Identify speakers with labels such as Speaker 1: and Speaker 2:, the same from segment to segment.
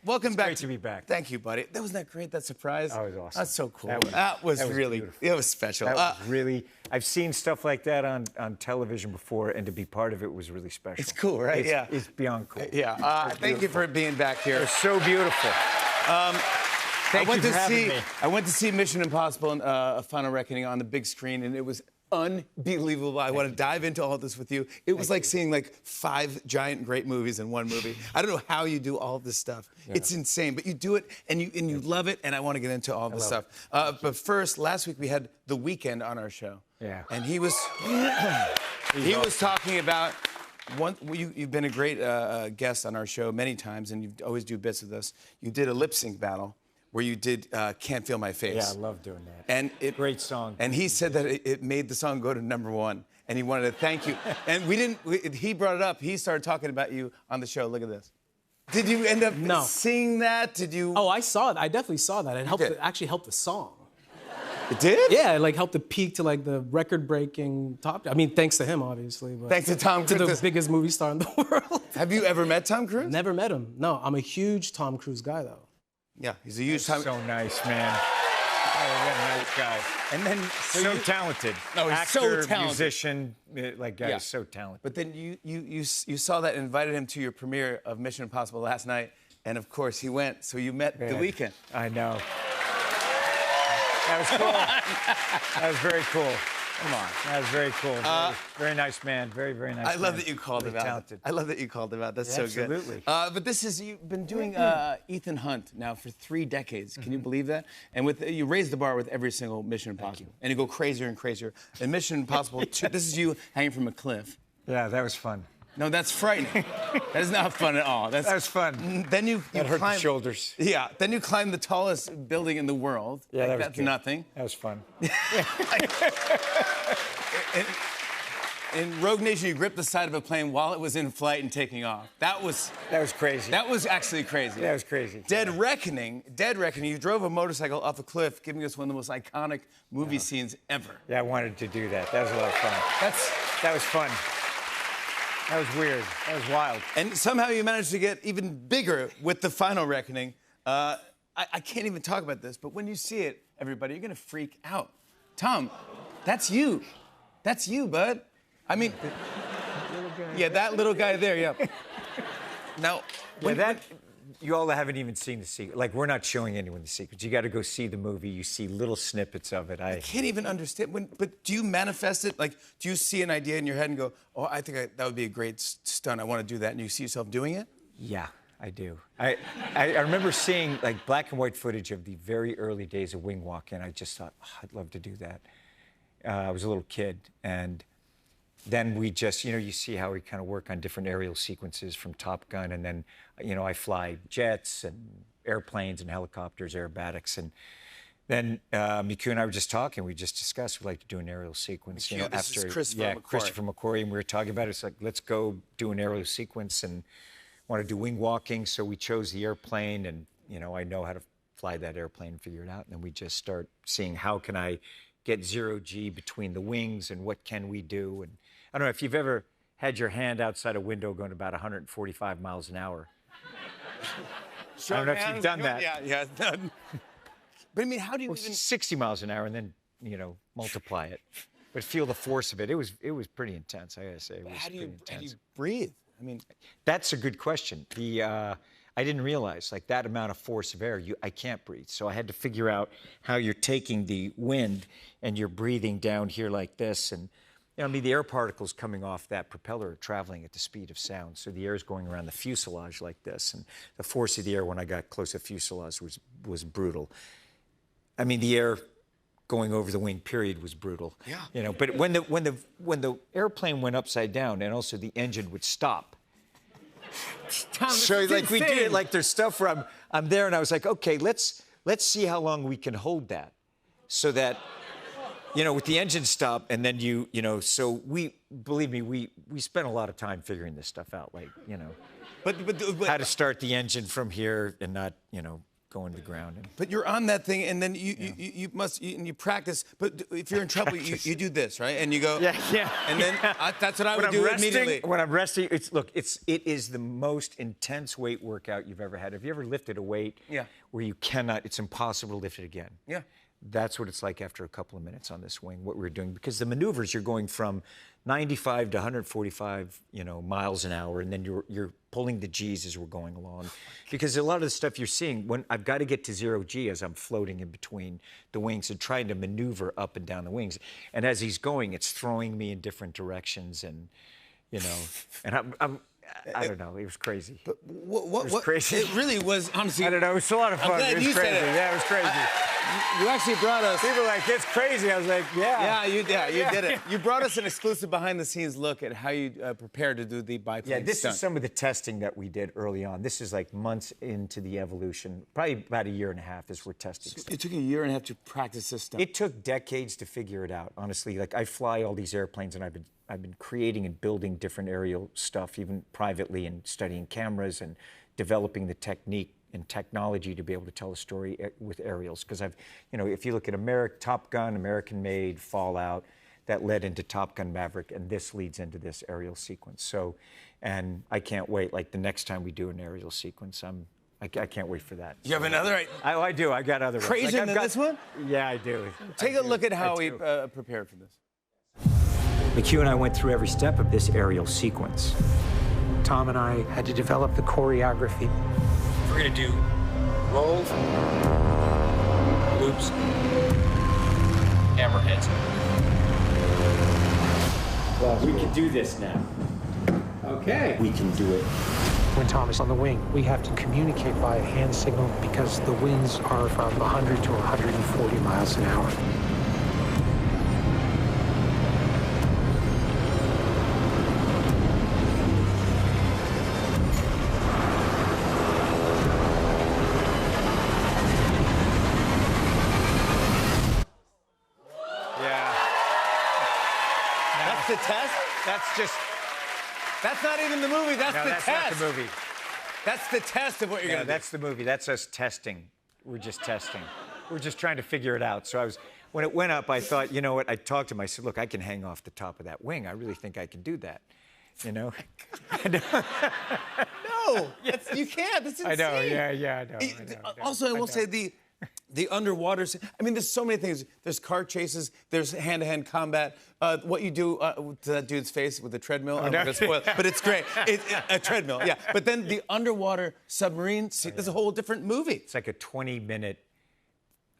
Speaker 1: welcome back.
Speaker 2: Great to be back.
Speaker 1: Thank you, buddy. Wasn't that great? That surprise?
Speaker 2: That was awesome.
Speaker 1: That's so cool.
Speaker 2: That was
Speaker 1: really,
Speaker 2: beautiful.
Speaker 1: it was special.
Speaker 2: That was really. I've seen stuff like that on television before, and to be part of it was really special.
Speaker 1: It's cool, right?
Speaker 2: It's beyond cool.
Speaker 1: Yeah. Thank you for being back here.
Speaker 2: It was so beautiful. Thank you for having me.
Speaker 1: I went to see Mission Impossible: A Final Reckoning on the big screen, and it was unbelievable. I want to dive into all this with you. It was like seeing like 5 giant great movies in one movie. I don't know how you do all this stuff. Yeah. It's insane, but you do it and you love it, and I want to get into all this stuff. But first, last week we had The Weeknd on our show.
Speaker 2: Yeah.
Speaker 1: And he was talking about you've been a great guest on our show many times, and you always do bits with us. You did a lip sync battle where you did Can't Feel My Face.
Speaker 2: Yeah, I love doing that.
Speaker 1: And
Speaker 2: great song.
Speaker 1: And he said that it made the song go to #1, and he wanted to thank you. And he brought it up. He started talking about you on the show. Look at this. Did you end up seeing that? Did you?
Speaker 3: Oh, I saw it. I definitely saw that. It helped. It actually helped the song.
Speaker 1: It did?
Speaker 3: Yeah, it like helped the peak to like the record-breaking top. I mean, thanks to him, obviously. But
Speaker 1: thanks to Tom Cruise.
Speaker 3: To the biggest movie star in the world.
Speaker 1: Have you ever met Tom Cruise?
Speaker 3: Never met him. No, I'm a huge Tom Cruise guy, though.
Speaker 1: Yeah, he's a huge
Speaker 2: So nice, man. Oh, what a nice guy. And then so talented.
Speaker 1: No, he's
Speaker 2: actor,
Speaker 1: so talented.
Speaker 2: musician, like guy is so talented.
Speaker 1: But then you saw that and invited him to your premiere of Mission Impossible last night, and of course he went. So you met The Weeknd.
Speaker 2: I know. That was cool. That was very cool. Come on. That was very cool. Very nice man. Very, very nice.
Speaker 1: I love that you called him out.
Speaker 2: Talented.
Speaker 1: I love that you called him out. That's so good.
Speaker 2: Absolutely.
Speaker 1: But you've been doing Ethan Hunt now for 3 decades. Can you believe that? And you raise the bar with every single Mission Impossible. And you go crazier and crazier. And Mission Impossible 2, this is you hanging from a cliff.
Speaker 2: Yeah, that was fun.
Speaker 1: No, that's frightening. That is not fun at all.
Speaker 2: That was fun.
Speaker 1: Then you
Speaker 2: hurt the shoulders.
Speaker 1: Yeah. Then you climb the tallest building in the world.
Speaker 2: Yeah, that was
Speaker 1: that's
Speaker 2: good.
Speaker 1: nothing.
Speaker 2: That was fun.
Speaker 1: In Rogue Nation, you gripped the side of a plane while it was in flight and taking off. That was
Speaker 2: crazy.
Speaker 1: That was actually crazy.
Speaker 2: That was crazy.
Speaker 1: Dead Reckoning. You drove a motorcycle off a cliff, giving us one of the most iconic movie scenes ever.
Speaker 2: Yeah, I wanted to do that. That was a lot of fun. That was fun. That was weird. That was wild.
Speaker 1: And somehow you managed to get even bigger with The Final Reckoning. I can't even talk about this, but when you see it, everybody, you're going to freak out. Tom, that's you. That's you, bud. I mean, that little guy there, yeah. Now,
Speaker 2: you all haven't even seen the secret. Like, we're not showing anyone the secrets. You got to go see the movie. You see little snippets of it.
Speaker 1: I can't even understand. But do you manifest it? Like, do you see an idea in your head and go, oh, I think that would be a great stunt. I want to do that. And you see yourself doing it?
Speaker 2: Yeah, I do. I remember seeing, like, black and white footage of the very early days of wing walking. I just thought, oh, I'd love to do that. I was a little kid. And then we just, you see how we kind of work on different aerial sequences from Top Gun. And then, I fly jets and airplanes and helicopters, aerobatics. And then Miku and I were just talking. We just discussed we'd like to do an aerial sequence.
Speaker 1: Miku, this is Christopher McQuarrie.
Speaker 2: Christopher McQuarrie. And we were talking about it. It's like, let's go do an aerial sequence and want to do wing walking. So we chose the airplane. And, I know how to fly that airplane and figure it out. And then we just start seeing how can I get 0G between the wings and what can we do. And I don't know if you've ever had your hand outside a window going about 145 miles an hour. I don't know if you've done that.
Speaker 1: Yeah. But I mean, how do you even...
Speaker 2: 60 miles an hour and then, multiply it. But feel the force of it. It was pretty intense, I gotta say. It was
Speaker 1: how do you
Speaker 2: intense.
Speaker 1: breathe? I mean...
Speaker 2: That's a good question. I didn't realize, like, that amount of force of air, I can't breathe. So I had to figure out how you're taking the wind and you're breathing down here like this. And, the air particles coming off that propeller are traveling at the speed of sound. So the air is going around the fuselage like this. And the force of the air when I got close to fuselage was brutal. I mean, the air going over the wing, period, was brutal.
Speaker 1: Yeah.
Speaker 2: But when the airplane went upside down and also the engine would stop,
Speaker 1: Tom,
Speaker 2: so like we did, like there's stuff where I'm there and I was like, okay, let's see how long we can hold that, so that, with the engine stop and then so believe me, we spent a lot of time figuring this stuff out, like,
Speaker 1: But
Speaker 2: how to start the engine from here and not, going to the ground. And
Speaker 1: But you're on that thing, and then you must and you practice. But if you're in trouble, you do this, right? And you go,
Speaker 2: yeah.
Speaker 1: And then that's what I would
Speaker 2: when
Speaker 1: do
Speaker 2: I'm resting,
Speaker 1: immediately.
Speaker 2: when I'm resting, it is the most intense weight workout you've ever had. Have you ever lifted a weight where you cannot? It's impossible to lift it again.
Speaker 1: Yeah.
Speaker 2: That's what it's like after a couple of minutes on this wing. What we're doing, because the maneuvers, you're going from 95 to 145, miles an hour, and then you're pulling the G's as we're going along. Because a lot of the stuff you're seeing, when I've got to get to 0 G as I'm floating in between the wings and trying to maneuver up and down the wings. And as he's going, it's throwing me in different directions, and and I don't know. It was crazy.
Speaker 1: But what?
Speaker 2: It was crazy.
Speaker 1: It really was, honestly.
Speaker 2: I don't know. It was a lot of fun.
Speaker 1: glad
Speaker 2: It was
Speaker 1: you
Speaker 2: crazy.
Speaker 1: said it.
Speaker 2: Yeah, it was crazy.
Speaker 1: You actually brought us.
Speaker 2: People were like, it's crazy. I was like, yeah.
Speaker 1: You did it. You brought us an exclusive behind-the-scenes look at how you prepared to do the biplane
Speaker 2: Yeah, this
Speaker 1: stunt.
Speaker 2: is some of the testing that we did early on. This is like months into the evolution, probably about a year and a half as we're testing stuff.
Speaker 1: It took a year and a half to practice this stuff.
Speaker 2: It took decades to figure it out, honestly. Like, I fly all these airplanes, and I've been creating and building different aerial stuff, even privately, and studying cameras and developing the technique and technology to be able to tell a story with aerials. Because if you look at Top Gun, American-made, Fallout, that led into Top Gun Maverick, and this leads into this aerial sequence. So, and I can't wait. Like, the next time we do an aerial sequence, I can't wait for that.
Speaker 1: You have another?
Speaker 2: I do. I got other ones.
Speaker 1: Crazier than this one?
Speaker 2: Yeah, I do.
Speaker 1: Take a look at how we prepared for this.
Speaker 2: McHugh and I went through every step of this aerial sequence.
Speaker 4: Tom and I had to develop the choreography.
Speaker 2: We're going to do roll, loops, hammerheads. Well, we can do this now.
Speaker 4: Okay.
Speaker 2: We can do it.
Speaker 4: When Tom is on the wing, we have to communicate via hand signal because the winds are from 100 to 140 miles an hour.
Speaker 1: That's the test? That's not even the movie. That's the
Speaker 2: that's
Speaker 1: test.
Speaker 2: not the movie.
Speaker 1: That's the test of what you're
Speaker 2: Yeah,
Speaker 1: going to do.
Speaker 2: that's the movie. That's us testing. We're just testing. We're just trying to figure it out. So when it went up, I thought, you know what? I talked to him. I said, look, I can hang off the top of that wing. I really think I can do that.
Speaker 1: No, you can't. That's insane.
Speaker 2: I know. Yeah, I know.
Speaker 1: Also, I will say the underwater. I mean, there's so many things. There's car chases. There's hand-to-hand combat. What you do to that dude's face with the treadmill. I'm not gonna spoil it, but it's great. A treadmill, yeah. But then the underwater submarine. There's a whole different movie.
Speaker 2: It's like a 20-minute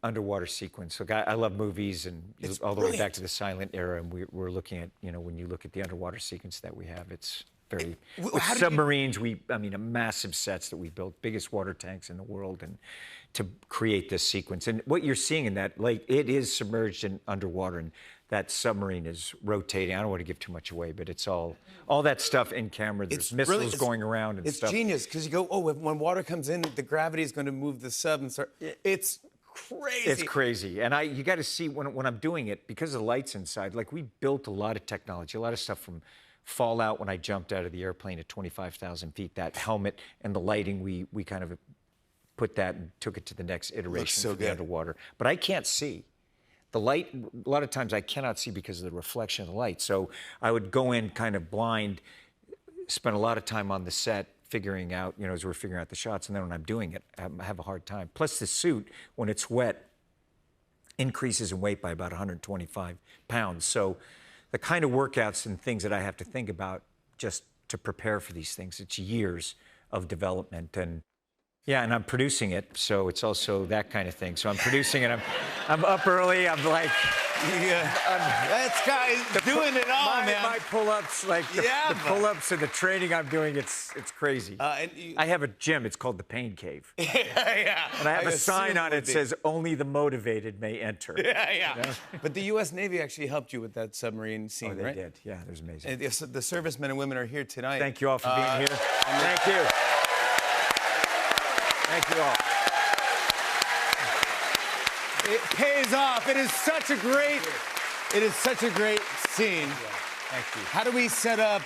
Speaker 2: underwater sequence. Look, I love movies, and
Speaker 1: It's
Speaker 2: all the way back
Speaker 1: brilliant.
Speaker 2: to the silent era, and we're looking at, when you look at the underwater sequence that we have, it's very with
Speaker 1: how did you-
Speaker 2: submarines. Massive sets that we built, biggest water tanks in the world, and to create this sequence. And what you're seeing in that, like, it is submerged in underwater, and that submarine is rotating. I don't want to give too much away, but it's all that stuff in camera. There's missiles going around and stuff.
Speaker 1: It's genius because you go, when water comes in, the gravity is going to move the sub and start. It's crazy.
Speaker 2: It's crazy. And you got to see when I'm doing it, because of the lights inside, like, we built a lot of technology, a lot of stuff from Fallout when I jumped out of the airplane at 25,000 feet, that helmet and the lighting, we kind of put that and took it to the next iteration
Speaker 1: so
Speaker 2: for the
Speaker 1: good.
Speaker 2: underwater. But I can't see. The light, a lot of times I cannot see because of the reflection of the light. So I would go in kind of blind, spend a lot of time on the set figuring out, as we're figuring out the shots. And then when I'm doing it, I have a hard time. Plus the suit, when it's wet, increases in weight by about 125 pounds. So the kind of workouts and things that I have to think about just to prepare for these things, it's years of development. And yeah, and I'm producing it, so it's also that kind of thing. So I'm producing it. I'm up early. I'm like,
Speaker 1: That guy's doing it all, man.
Speaker 2: My pull-ups, like the pull-ups and the training I'm doing, it's crazy. I have a gym. It's called the Pain Cave.
Speaker 1: Yeah.
Speaker 2: And I have a sign on it that says, "Only the motivated may enter."
Speaker 1: Yeah. But the U.S. Navy actually helped you with that submarine scene,
Speaker 2: Oh, they
Speaker 1: right?
Speaker 2: did. Yeah, it was amazing.
Speaker 1: And the servicemen and women are here tonight.
Speaker 2: Thank you all for being here. Thank you. Thank you all.
Speaker 1: It pays off. It is such a great scene.
Speaker 2: Thank you.
Speaker 1: How do we set up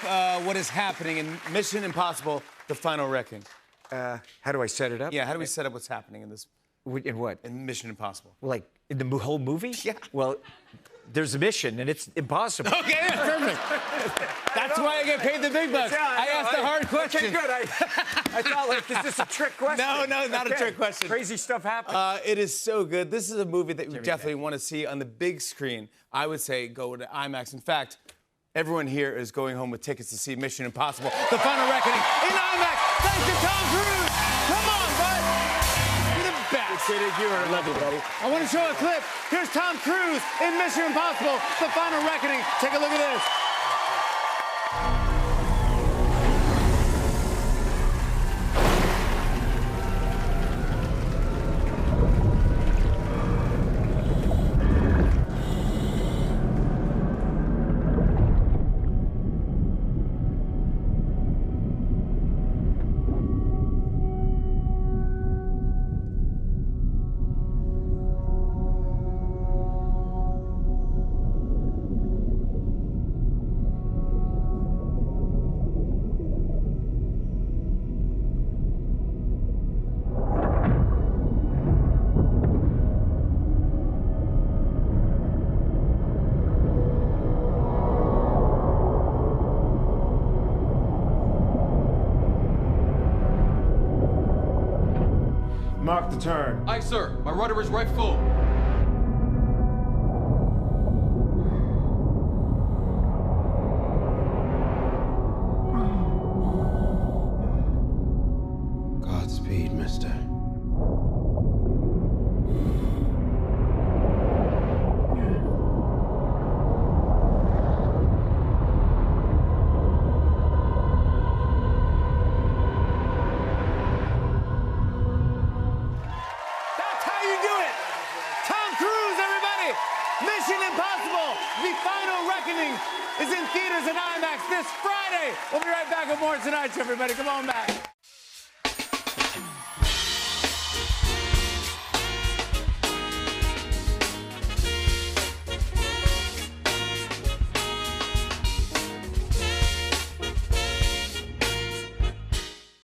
Speaker 1: what is happening in Mission Impossible: The Final Reckoning?
Speaker 2: How do I set it up?
Speaker 1: Yeah, how do we set up what's happening in this
Speaker 2: In what?
Speaker 1: in Mission Impossible?
Speaker 2: Like in the whole movie?
Speaker 1: Yeah.
Speaker 2: Well, there's a mission and it's impossible.
Speaker 1: Okay, yeah, perfect. That's why I get paid the big bucks. I asked a hard question.
Speaker 2: Okay, good. I thought, like, is this a trick question?
Speaker 1: No, not a trick question.
Speaker 2: Crazy stuff happens.
Speaker 1: It is so good. This is a movie that you definitely want to see on the big screen. I would say go to IMAX. In fact, everyone here is going home with tickets to see Mission Impossible: The Final Reckoning in IMAX. Thanks to Tom Cruise. Come on, bud. You're the best.
Speaker 2: I love you, buddy.
Speaker 1: I want to show a clip. Here's Tom Cruise in Mission Impossible: The Final Reckoning. Take a look at this.
Speaker 5: Mark the turn.
Speaker 6: Aye, sir. My rudder is right full.
Speaker 5: Godspeed, mister.
Speaker 1: That's how you do it. Tom Cruise, everybody. Mission Impossible: The Final Reckoning is in theaters and IMAX this Friday. We'll be right back with more tonight, everybody. Come on back.